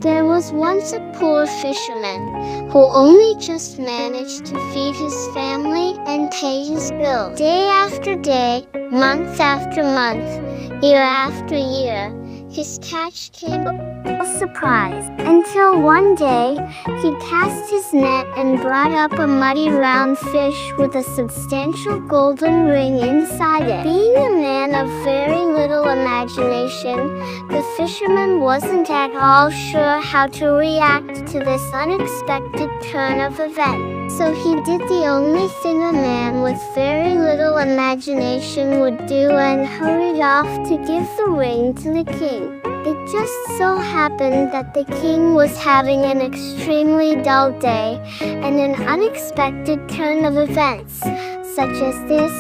There was once a poor fisherman who only just managed to feed his family and pay his bills. Day after day, month after month, year after year, his catch came a surprise, until one day he cast his net and brought up a muddy round fish with a substantial golden ring inside it. Being a man of very little imagination, the fisherman wasn't at all sure how to react to this unexpected turn of events. So he did the only thing a man with very little imagination would do and hurried off to give the ring to the king. It just so happened that the king was having an extremely dull day, and an unexpected turn of events, such as this,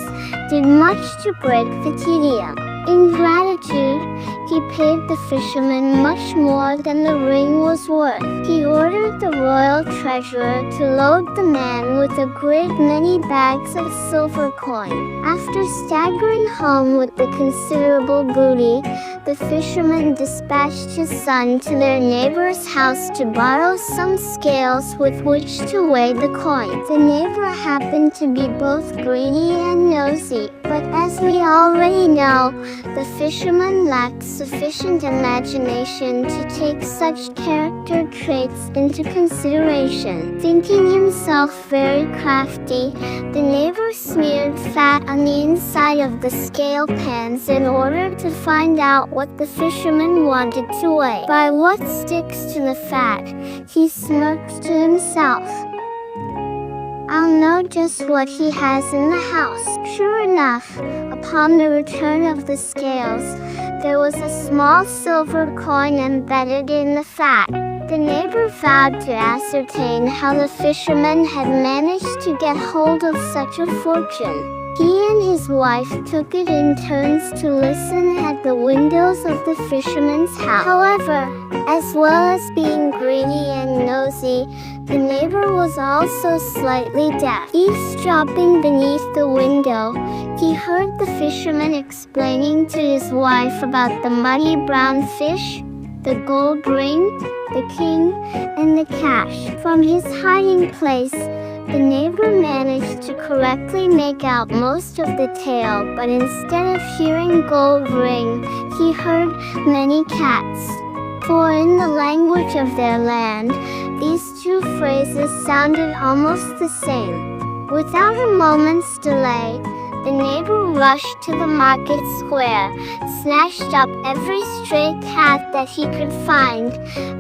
did much to break the tedium. In gratitude, he paid the fisherman much more than the ring was worth. He ordered the royal treasurer to load the man with a great many bags of silver coin. After staggering home with the considerable booty, the fisherman dispatched his son to their neighbor's house to borrow some scales with which to weigh the coin. The neighbor happened to be both greedy and nosy, but as we already know, the fisherman lacked sufficient imagination to take such character traits into consideration. Thinking himself very crafty, the neighbor smeared fat on the inside of the scale pans in order to find out what the fisherman wanted to weigh. By what sticks to the fat, he smirked to himself. I'll know just what he has in the house. Sure enough, upon the return of the scales, there was a small silver coin embedded in the fat. The neighbor vowed to ascertain how the fisherman had managed to get hold of such a fortune. He and his wife took it in turns to listen at the windows of the fisherman's house. However, as well as being greedy and nosy, the neighbor was also slightly deaf. Eavesdropping beneath the window, he heard the fisherman explaining to his wife about the muddy brown fish, the gold ring, the king, and the cash. From his hiding place, the neighbor managed to correctly make out most of the tale, but instead of hearing gold ring, he heard many cats. For in the language of their land, these two phrases sounded almost the same. Without a moment's delay, the neighbor rushed to the market square, snatched up every stray cat that he could find,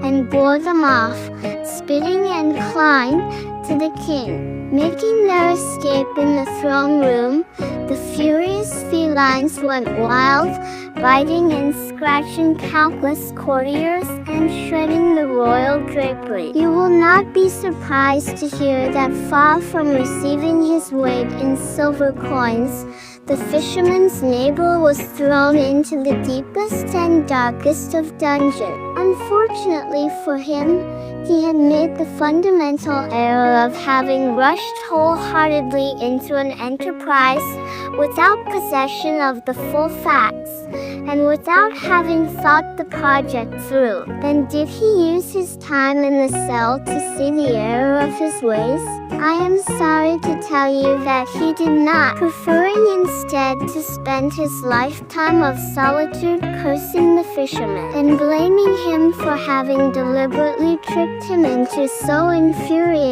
and bore them off, spitting and clawing, to the king. Making their escape in the throne room, the furious felines went wild, biting and scratching countless courtiers and shredding the royal drapery. You will not be surprised to hear that far from receiving his weight in silver coins, the fisherman's neighbor was thrown into the deepest and darkest of dungeons. Unfortunately for him, he had made the fundamental error of having rushed wholeheartedly into an enterprise without possession of the full facts, and without having thought the project through. Then did he use his time in the cell to see the error of his ways? I am sorry to tell you that he did not, preferring instead to spend his lifetime of solitude cursing the fisherman, and blaming him for having deliberately tricked him into so infuriating